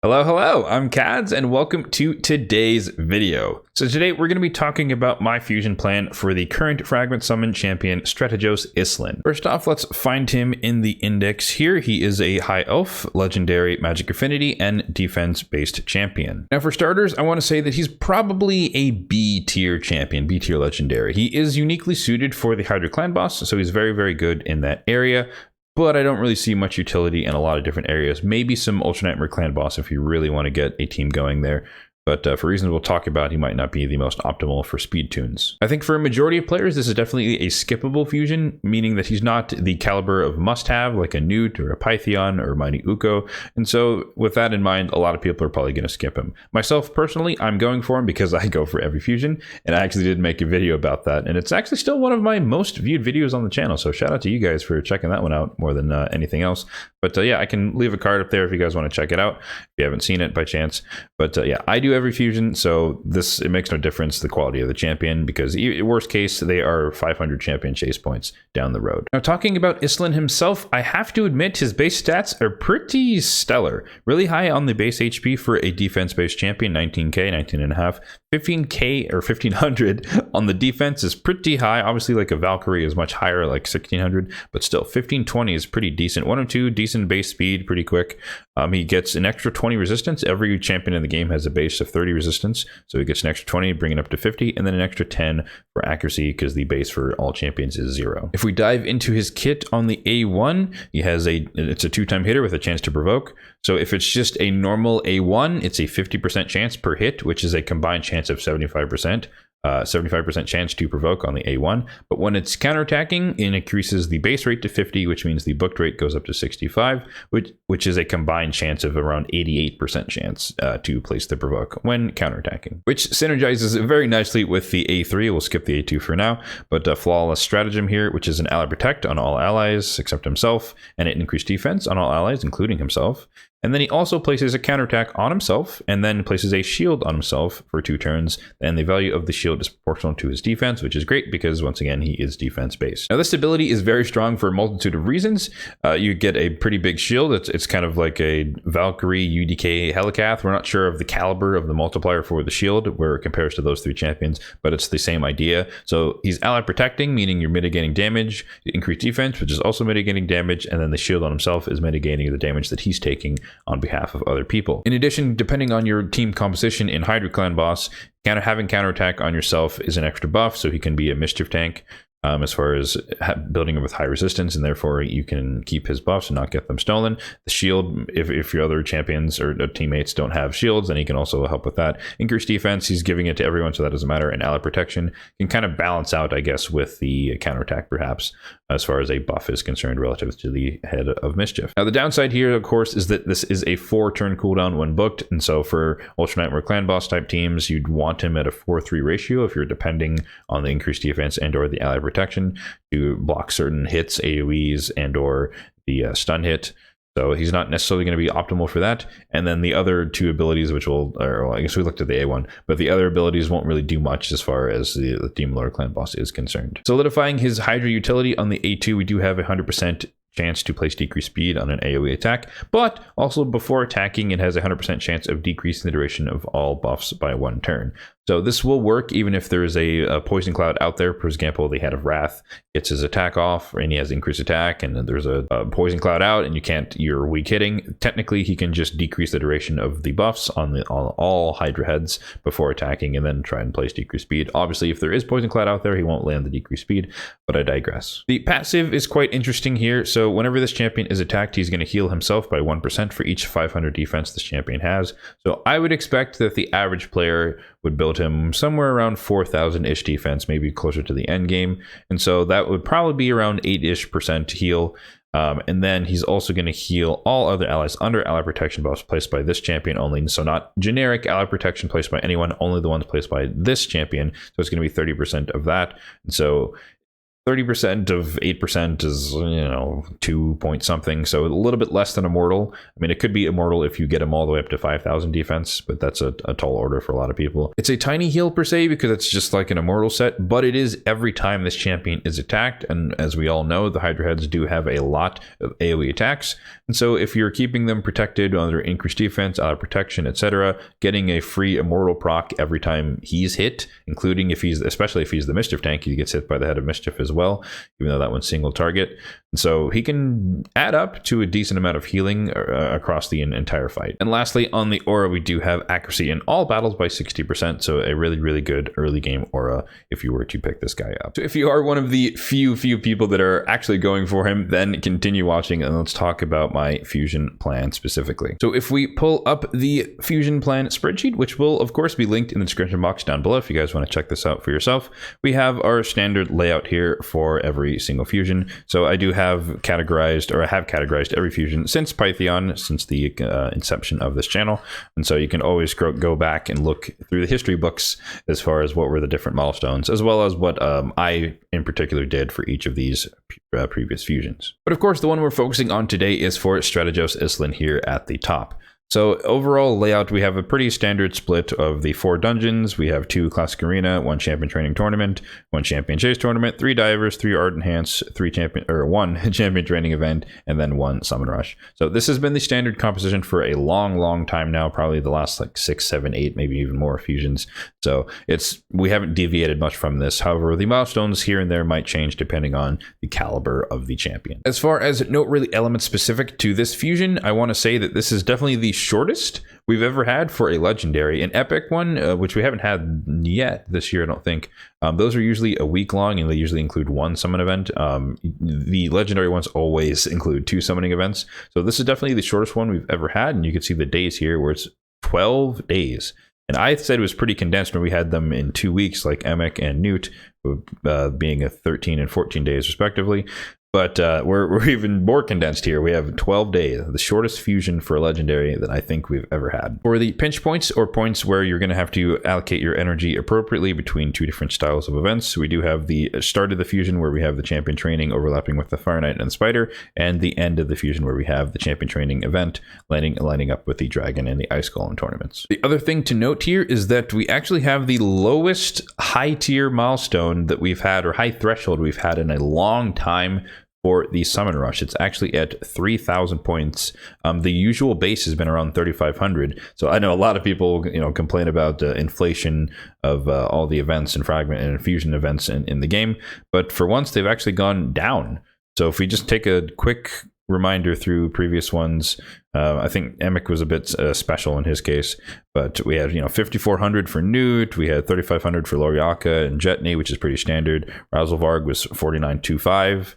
Hello, I'm Kads, and welcome to today's video. So today we're going to be talking about my fusion plan for the current Fragment Summon champion, Strategos Islin. First off, let's find him in the index here. He is a High Elf, Legendary, Magic Affinity, and Defense-based champion. Now for starters, I want to say that he's probably a B tier champion, B tier Legendary. He is uniquely suited for the Hydra Clan boss, so he's very good in that area. But I don't really see much utility in a lot of different areas. Maybe some Ultra Nightmare Clan boss if you really want to get a team going there. But for reasons we'll talk about, he might not be the most optimal for speed tunes. I think for a majority of players, this is definitely a skippable fusion, meaning that he's not the caliber of must-have like a Newt or a Pythion or Mighty Uko. And so with that in mind, a lot of people are probably going to skip him. Myself personally, I'm going for him because I go for every fusion, and I actually did make a video about that. And it's actually still one of my most viewed videos on the channel. So shout out to you guys for checking that one out more than anything else. But yeah, I can leave a card up there if you guys want to check it out, if you haven't seen it by chance. But yeah, I do every fusion, so it makes no difference the quality of the champion, because worst case they are 500 champion chase points down the road. Now talking about Islin himself, I have to admit his base stats are pretty stellar. Really high on the base HP for a defense-based champion, 19k, 19.5. 15k or 1500 on the defense is pretty high. Obviously like a Valkyrie is much higher, like 1600, but still 1520 is pretty decent. 102 decent base speed, pretty quick. He gets an extra 20 resistance. Every champion in the game has a base of 30 resistance, so he gets an extra 20, bring it up to 50, and then an extra 10 for accuracy, because the base for all champions is 0. If we dive into his kit on the A1, he has it's a 2-time hitter with a chance to provoke. So if it's just a normal A1, it's a 50% chance per hit, which is a combined chance of 75%. 75% chance to provoke on the A1, but when it's counterattacking, it increases the base rate to 50, which means the booked rate goes up to 65, which is a combined chance of around 88% chance to place the provoke when counterattacking, which synergizes very nicely with the A3. We'll skip the A2 for now, but flawless stratagem here, which is an ally protect on all allies except himself, and it increased defense on all allies, including himself. And then he also places a counterattack on himself, and then places a shield on himself for 2 turns. And the value of the shield is proportional to his defense, which is great because, once again, he is defense-based. Now, this ability is very strong for a multitude of reasons. You get a pretty big shield. It's kind of like a Valkyrie UDK Helicath. We're not sure of the caliber of the multiplier for the shield, where it compares to those 3 champions, but it's the same idea. So he's ally protecting, meaning you're mitigating damage, increased defense, which is also mitigating damage, and then the shield on himself is mitigating the damage that he's taking on behalf of other people. In addition, depending on your team composition in Hydra Clan boss, having counterattack on yourself is an extra buff, so he can be a mischief tank as far as building him with high resistance, and therefore you can keep his buffs and not get them stolen. The shield, if your other champions or teammates don't have shields, then he can also help with that. Increased defense, he's giving it to everyone, so that doesn't matter. And ally protection can kind of balance out, I guess, with the counterattack perhaps, as far as a buff is concerned relative to the head of mischief. Now the downside here, of course, is that this is a 4-turn cooldown when booked, and so for Ultra Nightmare Clan boss type teams, you'd want him at a 4-3 ratio if you're depending on the increased defense and or the ally protection to block certain hits, AoEs, and or the stun hit. So he's not necessarily going to be optimal for that. And then the other 2 abilities, I guess we looked at the A1, but the other abilities won't really do much as far as the Demon Lord Clan boss is concerned. Solidifying his Hydra utility on the A2, we do have 100% chance to place decreased speed on an AoE attack, but also before attacking, it has a 100% chance of decreasing the duration of all buffs by 1 turn. So this will work even if there is a poison cloud out there. For example, the Head of Wrath gets his attack off, and he has increased attack, and then there's a poison cloud out, and you're weak hitting. Technically, he can just decrease the duration of the buffs on all Hydra heads before attacking, and then try and place decreased speed. Obviously, if there is poison cloud out there, he won't land the decreased speed, but I digress. The passive is quite interesting here. So whenever this champion is attacked, he's going to heal himself by 1% for each 500 defense this champion has. So I would expect that the average player would build him somewhere around 4,000-ish defense, maybe closer to the end game. And so that would probably be around 8-ish% heal. And then he's also going to heal all other allies under ally protection buffs placed by this champion only. So not generic ally protection placed by anyone, only the ones placed by this champion. So it's going to be 30% of that. And so 30% of 8% is, 2 point something. So a little bit less than immortal. I mean, it could be immortal if you get him all the way up to 5,000 defense, but that's a tall order for a lot of people. It's a tiny heal per se because it's just like an immortal set, but it is every time this champion is attacked. And as we all know, the Hydra heads do have a lot of AoE attacks. And so if you're keeping them protected under increased defense, protection, etc., getting a free immortal proc every time he's hit, including especially if he's the Mischief tank, he gets hit by the Head of Mischief as well, even though that one's single target. And so he can add up to a decent amount of healing across the entire fight. And lastly, on the aura, we do have accuracy in all battles by 60%. So a really, really good early game aura if you were to pick this guy up. So if you are one of the few people that are actually going for him, then continue watching and let's talk about my fusion plan specifically. So if we pull up the fusion plan spreadsheet, which will of course be linked in the description box down below if you guys want to check this out for yourself, we have our standard layout here for every single fusion. So I do have categorized every fusion since Python, since the inception of this channel. And so you can always go back and look through the history books as far as what were the different milestones, as well as what I in particular did for each of these previous fusions. But of course, the one we're focusing on today is for Strategos Islin here at the top. So overall layout, we have a pretty standard split of the 4 dungeons. We have 2 classic arena, 1 champion training tournament, 1 champion chase tournament, 3 divers, 3 ardent hands, 1 champion training event, and then 1 summon rush. So this has been the standard composition for a long time now, probably the last like 6, 7, 8, maybe even more fusions. So we haven't deviated much from this. However, the milestones here and there might change depending on the caliber of the champion. As far as noteworthy elements specific to this fusion, I want to say that this is definitely the shortest we've ever had for a legendary. An epic one, which we haven't had yet this year, I don't think. Those are usually a week long and they usually include 1 summon event. The legendary ones always include 2 summoning events. So this is definitely the shortest one we've ever had. And you can see the days here where it's 12 days. And I said it was pretty condensed when we had them in 2 weeks, like Emic and Newt, being a 13 and 14 days respectively. But we're even more condensed here. We have 12 days, the shortest fusion for a legendary that I think we've ever had. For the pinch points, or points where you're going to have to allocate your energy appropriately between 2 different styles of events, we do have the start of the fusion where we have the champion training overlapping with the Fire Knight and the Spider, and the end of the fusion where we have the champion training event lining up with the Dragon and the Ice Golem tournaments. The other thing to note here is that we actually have the lowest high tier milestone that we've had, or high threshold we've had in a long time for the summon rush. It's actually at 3,000 points. The usual base has been around 3,500. So I know a lot of people, complain about the inflation of all the events and fragment and fusion events in the game, but for once they've actually gone down. So if we just take a quick reminder through previous ones, I think Emic was a bit special in his case, but we had 5,400 for Newt, we had 3,500 for Loriaka and Jetney, which is pretty standard. Razelvarg was 49.25.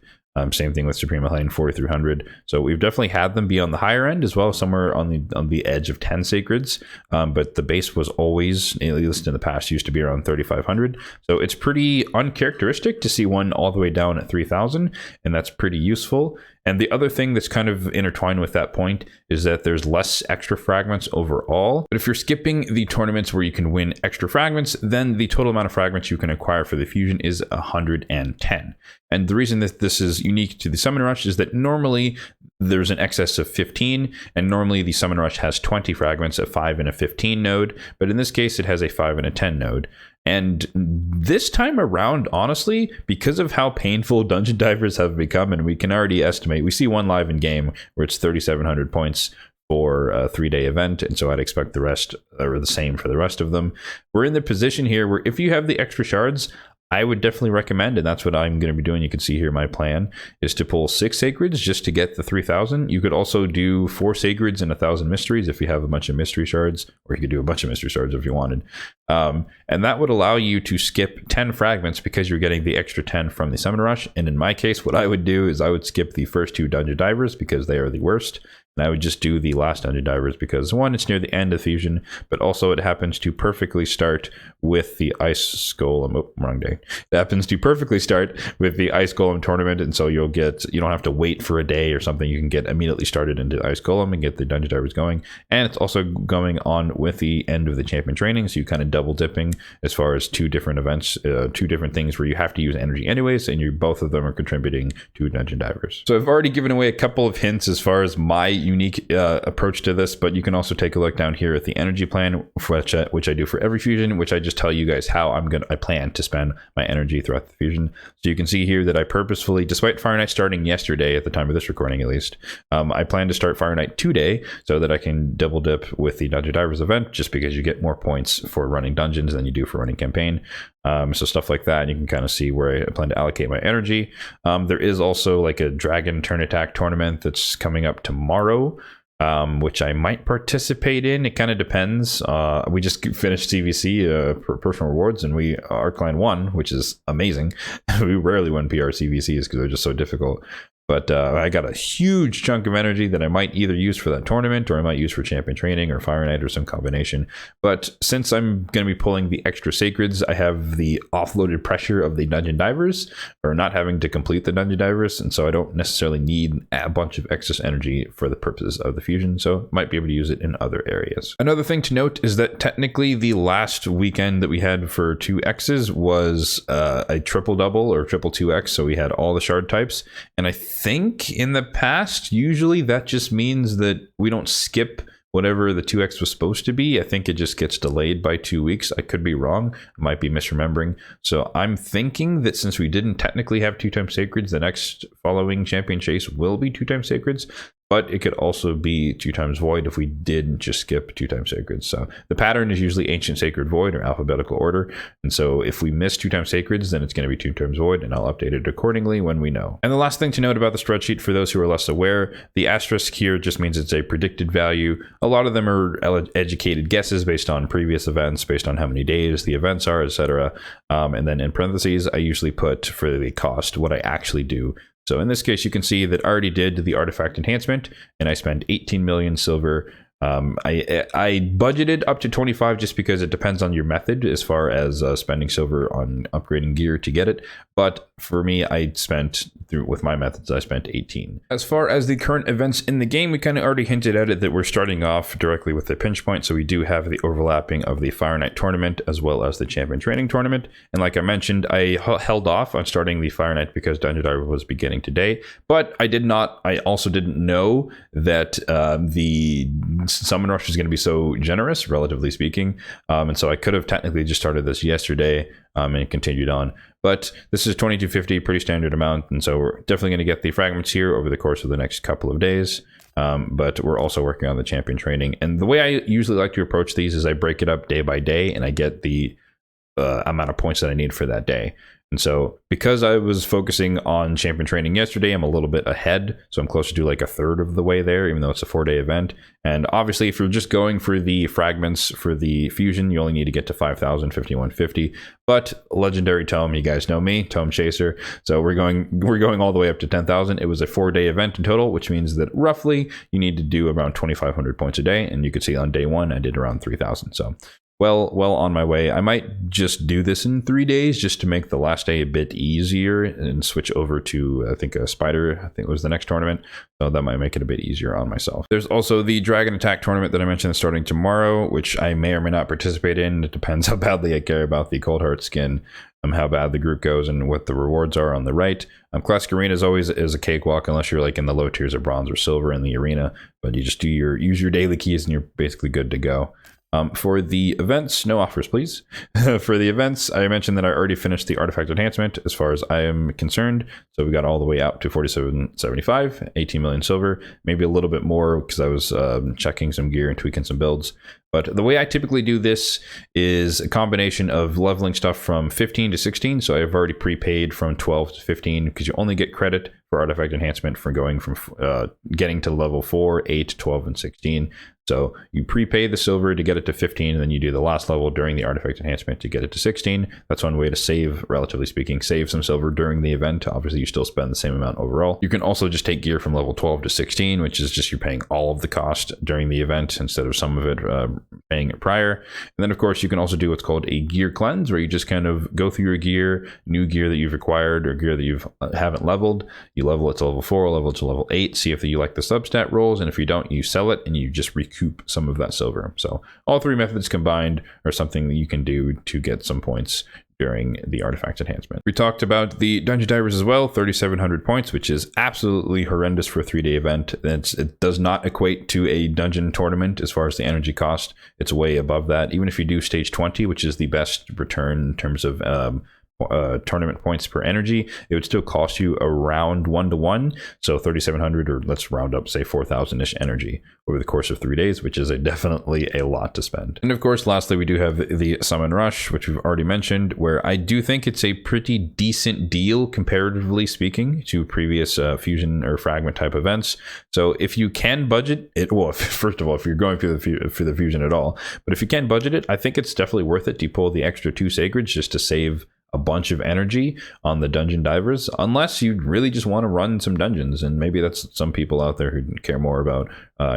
Same thing with Suprema Lane, 4,300. So we've definitely had them be on the higher end as well, somewhere on the edge of 10 sacreds. But the base was always, at least in the past, used to be around 3,500. So it's pretty uncharacteristic to see one all the way down at 3,000, and that's pretty useful. And the other thing that's kind of intertwined with that point is that there's less extra fragments overall. But if you're skipping the tournaments where you can win extra fragments, then the total amount of fragments you can acquire for the fusion is 110. And the reason that this is unique to the Summon Rush is that normally there's an excess of 15, and normally the Summon Rush has 20 fragments, a 5 and a 15 node, but in this case it has a 5 and a 10 node. And this time around, honestly, because of how painful dungeon divers have become, and we can already estimate, we see one live in game where it's 3,700 points for a 3-day event, and so I'd expect the rest or the same for the rest of them. We're in the position here where if you have the extra shards, I would definitely recommend, and that's what I'm going to be doing. You can see here my plan is to pull 6 sacreds just to get the 3,000. You could also do 4 sacreds and 1,000 mysteries if you have a bunch of mystery shards, or you could do a bunch of mystery shards if you wanted. And that would allow you to skip 10 fragments because you're getting the extra 10 from the Summon Rush. And in my case, what I would do is I would skip the first 2 dungeon divers because they are the worst. And I would just do the last Dungeon Divers because, one, it's near the end of Fusion, but also it happens to perfectly start with the Ice Golem. Oh, wrong day. It happens to perfectly start with the Ice Golem tournament, and so you don't have to wait for a day or something. You can get immediately started into Ice Golem and get the Dungeon Divers going. And it's also going on with the end of the champion training, so you kind of double dipping as far as two different events, two different things where you have to use energy anyways, and both of them are contributing to Dungeon Divers. So I've already given away a couple of hints as far as my unique approach to this, but you can also take a look down here at the energy plan, which I do for every fusion, which I just tell you guys how I plan to spend my energy throughout the fusion. So you can see here that I purposefully, despite Fire Night starting yesterday at the time of this recording at least, I plan to start Fire Night today so that I can double dip with the Dungeon Divers event, just because you get more points for running dungeons than you do for running campaign. So stuff like that, and you can kind of see where I plan to allocate my energy. There is also like a Dragon Turn Attack tournament that's coming up tomorrow, which I might participate in. It kind of depends. We just finished CVC for personal rewards, and our clan won, which is amazing. We rarely win PR CVCs because they're just so difficult. But I got a huge chunk of energy that I might either use for that tournament, or I might use for champion training or Fire Night or some combination. But since I'm going to be pulling the extra sacreds, I have the offloaded pressure of the Dungeon Divers, or not having to complete the Dungeon Divers, and so I don't necessarily need a bunch of excess energy for the purposes of the fusion, so might be able to use it in other areas. Another thing to note is that technically the last weekend that we had for 2Xs was a triple double or triple 2X, so we had all the shard types, and I think in the past usually that just means that we don't skip whatever the 2X was supposed to be. I think it just gets delayed by 2 weeks. I could be wrong. I might be misremembering. So I'm thinking that since we didn't technically have 2x sacreds, the next following champion chase will be 2x sacreds, but it could also be 2x void if we did just skip 2x sacreds. So the pattern is usually ancient, sacred, void, or alphabetical order. And so if we miss 2x sacreds, then it's going to be 2x void, and I'll update it accordingly when we know. And the last thing to note about the spreadsheet, for those who are less aware, the asterisk here just means it's a predicted value. A lot of them are educated guesses based on previous events, based on how many days the events are, etc. And then in parentheses, I usually put for the cost what I actually do. So in this case, you can see that I already did the artifact enhancement, and I spent 18 million silver. I budgeted up to 25 just because it depends on your method as far as spending silver on upgrading gear to get it. But for me, with my methods, I spent 18. As far as the current events in the game, we kind of already hinted at it that we're starting off directly with the pinch point. So we do have the overlapping of the Fire Night tournament as well as the champion training tournament. And like I mentioned, I held off on starting the Fire Night because Dungeon Diver was beginning today. But I also didn't know that the Summon Rush is going to be so generous, relatively speaking, and so I could have technically just started this yesterday and continued on, but this is 2250, pretty standard amount, and so we're definitely going to get the fragments here over the course of the next couple of days. But we're also working on the champion training, and the way I usually like to approach these is I break it up day by day, and I get the amount of points that I need for that day. And so because I was focusing on champion training yesterday, I'm a little bit ahead. So I'm closer to like a third of the way there, even though it's a 4-day event. And obviously, if you're just going for the fragments for the fusion, you only need to get to 5,000, 5150. But legendary tome, you guys know me, Tome Chaser. So we're going all the way up to 10,000. It was a 4-day event in total, which means that roughly you need to do around 2,500 points a day. And you could see on day one, I did around 3,000. So well on my way. I might just do this in 3 days just to make the last day a bit easier and switch over to, I think, a Spider, I think it was the next tournament. So that might make it a bit easier on myself. There's also the Dragon Attack tournament that I mentioned starting tomorrow, which I may or may not participate in. It depends how badly I care about the Cold Heart skin, how bad the group goes, and what the rewards are on the right. Classic Arena is always a cakewalk unless you're like in the low tiers of bronze or silver in the arena, but you just use your daily keys and you're basically good to go. For the events, no offers, please. For the events, I mentioned that I already finished the artifact enhancement as far as I am concerned. So we got all the way out to 4775, 18 million silver, maybe a little bit more because I was checking some gear and tweaking some builds. But the way I typically do this is a combination of leveling stuff from 15 to 16. So I've already prepaid from 12 to 15 because you only get credit for artifact enhancement for going from getting to level 4, 8, 12, and 16. So you prepay the silver to get it to 15, and then you do the last level during the artifact enhancement to get it to 16. That's one way to save, relatively speaking, save some silver during the event. Obviously, you still spend the same amount overall. You can also just take gear from level 12 to 16, which is just you're paying all of the cost during the event instead of some of it paying it prior. And then, of course, you can also do what's called a gear cleanse, where you just kind of go through your gear, new gear that you've acquired or gear that you haven't leveled. You level it to level 4, level it to level 8, see if you like the substat rolls, and if you don't, you sell it and you just recoup some of that silver. So all three methods combined are something that you can do to get some points during the artifact enhancement. We talked about the dungeon divers as well, 3,700 points, which is absolutely horrendous for a 3-day event. It does not equate to a dungeon tournament as far as the energy cost. It's way above that. Even if you do stage 20, which is the best return in terms of tournament points per energy, it would still cost you around 1-to-1, so 3,700, or let's round up, say 4,000-ish energy over the course of 3 days, which is definitely a lot to spend. And of course, lastly, we do have the summon rush, which we've already mentioned, where I do think it's a pretty decent deal comparatively speaking to previous fusion or fragment type events. So if you can budget it, well, first of all, if you're going for the fusion at all, but if you can budget it, I think it's definitely worth it to pull the extra 2 sacreds just to save a bunch of energy on the dungeon divers, unless you really just want to run some dungeons, and maybe that's some people out there who care more about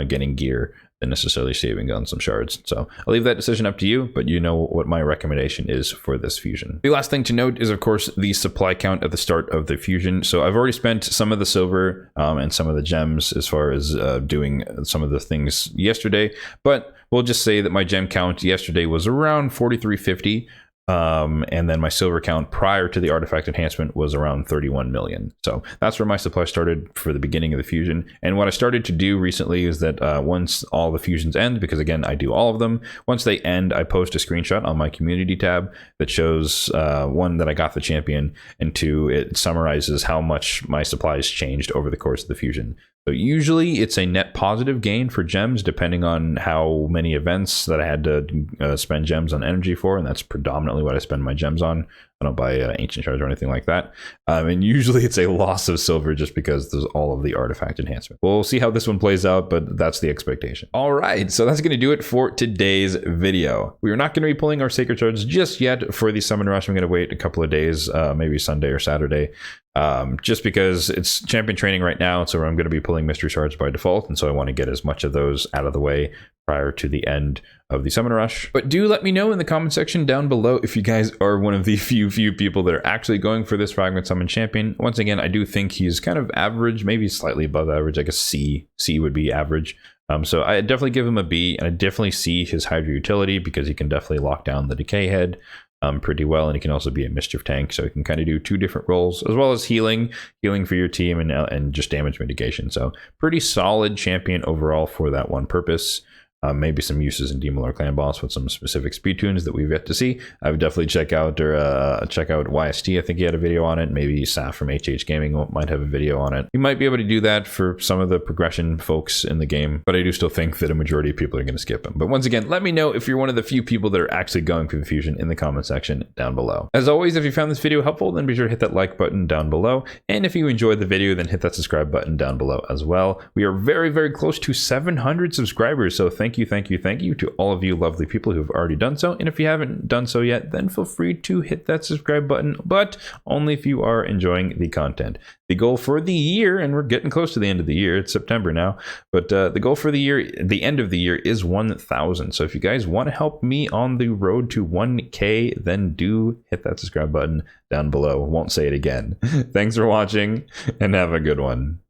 getting gear than necessarily saving on some shards. So I'll leave that decision up to you, but you know what my recommendation is for this fusion. The last thing to note is, of course, the supply count at the start of the fusion. So I've already spent some of the silver and some of the gems as far as doing some of the things yesterday, but we'll just say that my gem count yesterday was around 4,350. And then my silver count prior to the artifact enhancement was around 31 million. So that's where my supply started for the beginning of the fusion. And what I started to do recently is that once all the fusions end, because again, I do all of them, once they end, I post a screenshot on my community tab that shows one, that I got the champion, and 2, it summarizes how much my supplies changed over the course of the fusion. So usually it's a net positive gain for gems, depending on how many events that I had to spend gems on energy for, and that's predominantly what I spend my gems on. I don't buy ancient shards or anything like that. And usually it's a loss of silver just because there's all of the artifact enhancement. We'll see how this one plays out, but that's the expectation. All right, so that's going to do it for today's video. We are not going to be pulling our sacred shards just yet for the summon rush. I'm going to wait a couple of days, maybe Sunday or Saturday, just because it's champion training right now. So I'm going to be pulling mystery shards by default, and so I want to get as much of those out of the way prior to the end of the summon rush. But do let me know in the comment section down below if you guys are one of the few people that are actually going for this fragment summon champion. Once again, I do think he's kind of average, maybe slightly above average. I guess C would be average. So I definitely give him a B, and I definitely see his Hydra utility because he can definitely lock down the decay head pretty well, and he can also be a mischief tank, so he can kind of do 2 different roles, as well as healing for your team and just damage mitigation. So pretty solid champion overall for that one purpose. Maybe some uses in Demon Lord Clan Boss with some specific speed tunes that we've yet to see. I would definitely check out YST. I think he had a video on it. Maybe Saf from HH Gaming might have a video on it. You might be able to do that for some of the progression folks in the game, but I do still think that a majority of people are going to skip him. But once again, let me know if you're one of the few people that are actually going for the fusion in the comment section down below. As always, if you found this video helpful, then be sure to hit that like button down below. And if you enjoyed the video, then hit that subscribe button down below as well. We are very, very close to 700 subscribers, so thank you to all of you lovely people who've already done so. And if you haven't done so yet, then feel free to hit that subscribe button, but only if you are enjoying the content. The goal for the year, and we're getting close to the end of the year, it's September now, but the goal for the year, the end of the year, is 1,000. So if you guys want to help me on the road to 1K, then do hit that subscribe button down below. Won't say it again. Thanks for watching, and have a good one.